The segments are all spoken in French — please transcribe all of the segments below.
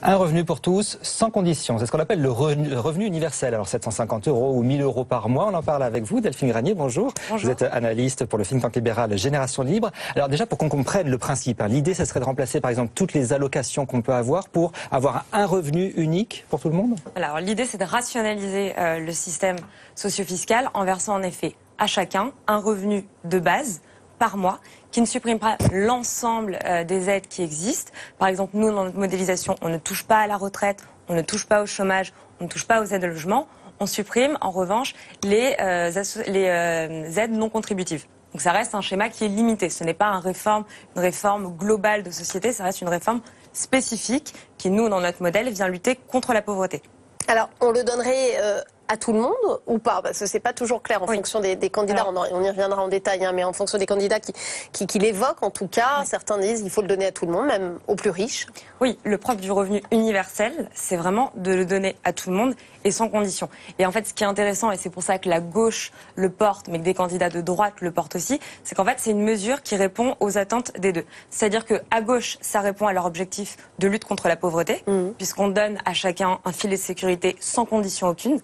Un revenu pour tous, sans condition. C'est ce qu'on appelle le revenu universel. Alors 750 € ou 1000 € par mois. On en parle avec vous, Delphine Granier. Bonjour. Bonjour. Vous êtes analyste pour le think tank libéral Génération Libre. Alors déjà, pour qu'on comprenne le principe, l'idée, ce serait de remplacer par exemple toutes les allocations qu'on peut avoir pour avoir un revenu unique pour tout le monde. Alors l'idée, c'est de rationaliser le système socio-fiscal en versant en effet à chacun un revenu de base par mois, qui ne supprime pas l'ensemble des aides qui existent. Par exemple, nous, dans notre modélisation, on ne touche pas à la retraite, on ne touche pas au chômage, on ne touche pas aux aides de logement. On supprime, en revanche, les aides non contributives. Donc ça reste un schéma qui est limité. Ce n'est pas une réforme globale de société, ça reste une réforme spécifique qui, nous, dans notre modèle, vient lutter contre la pauvreté. Alors, on le donnerait à tout le monde ou pas? Parce que c'est pas toujours clair en fonction des candidats. Alors, on y reviendra en détail, hein, mais en fonction des candidats qui l'évoquent, en tout cas, certains disent qu'il faut le donner à tout le monde, même aux plus riches. Oui, le propre du revenu universel, c'est vraiment de le donner à tout le monde et sans condition. Et en fait, ce qui est intéressant, et c'est pour ça que la gauche le porte, mais que des candidats de droite le portent aussi, c'est qu'en fait, c'est une mesure qui répond aux attentes des deux. C'est-à-dire qu'à gauche, ça répond à leur objectif de lutte contre la pauvreté, puisqu'on donne à chacun un filet de sécurité sans condition aucune.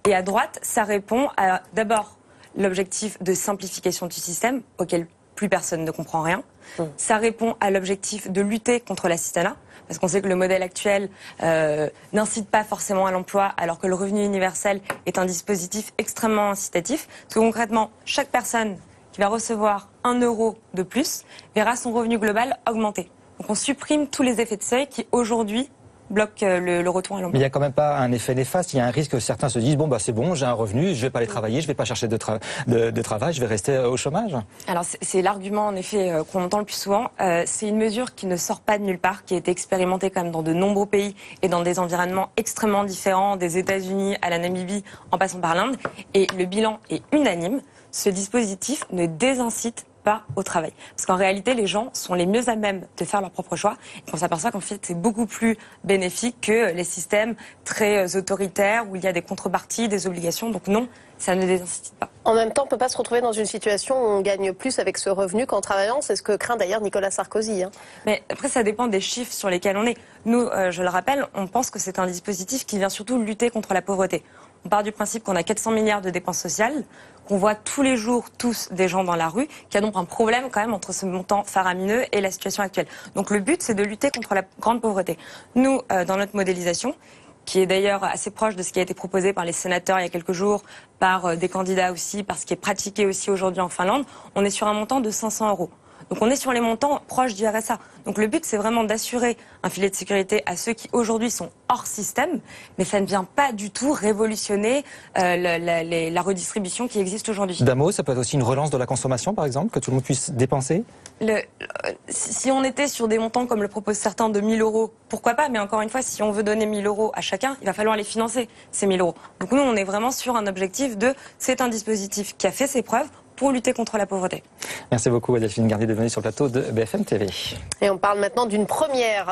Et à droite, ça répond à d'abord l'objectif de simplification du système, auquel plus personne ne comprend rien. Ça répond à l'objectif de lutter contre l'assistanat, parce qu'on sait que le modèle actuel n'incite pas forcément à l'emploi, alors que le revenu universel est un dispositif extrêmement incitatif. Parce que concrètement, chaque personne qui va recevoir 1 € de plus verra son revenu global augmenter. Donc on supprime tous les effets de seuil qui aujourd'hui bloque le retour à l'emploi. Mais il n'y a quand même pas un effet néfaste. Il y a un risque que certains se disent, bon, bah, c'est bon, j'ai un revenu, je ne vais pas aller travailler, je ne vais pas chercher de travail, je vais rester au chômage. Alors, c'est l'argument, en effet, qu'on entend le plus souvent. C'est une mesure qui ne sort pas de nulle part, qui a été expérimentée quand même dans de nombreux pays et dans des environnements extrêmement différents, des États-Unis à la Namibie, en passant par l'Inde. Et le bilan est unanime. Ce dispositif ne désincite pas au travail. Parce qu'en réalité, les gens sont les mieux à même de faire leur propre choix. Et on s'aperçoit qu'en fait, c'est beaucoup plus bénéfique que les systèmes très autoritaires où il y a des contreparties, des obligations. Donc non, ça ne désincite pas. En même temps, on ne peut pas se retrouver dans une situation où on gagne plus avec ce revenu qu'en travaillant. C'est ce que craint d'ailleurs Nicolas Sarkozy. Hein. Mais après, ça dépend des chiffres sur lesquels on est. Nous, je le rappelle, on pense que c'est un dispositif qui vient surtout lutter contre la pauvreté. On part du principe qu'on a 400 milliards de dépenses sociales, qu'on voit tous les jours tous des gens dans la rue, qu'il y a donc un problème quand même entre ce montant faramineux et la situation actuelle. Donc le but, c'est de lutter contre la grande pauvreté. Nous, dans notre modélisation, qui est d'ailleurs assez proche de ce qui a été proposé par les sénateurs il y a quelques jours, par des candidats aussi, par ce qui est pratiqué aussi aujourd'hui en Finlande, on est sur un montant de 500 €. Donc on est sur les montants proches du RSA. Donc le but, c'est vraiment d'assurer un filet de sécurité à ceux qui aujourd'hui sont hors système, mais ça ne vient pas du tout révolutionner la redistribution qui existe aujourd'hui. D'un mot, ça peut être aussi une relance de la consommation, par exemple, que tout le monde puisse dépenser. Si on était sur des montants comme le proposent certains de 1000 €, pourquoi pas? Mais encore une fois, si on veut donner 1000 € à chacun, il va falloir les financer, ces 1000 €. Donc nous, on est vraiment sur un objectif c'est un dispositif qui a fait ses preuves pour lutter contre la pauvreté. Merci beaucoup, Delphine Garnier, de venir sur le plateau de BFM TV. Et on parle maintenant d'une première.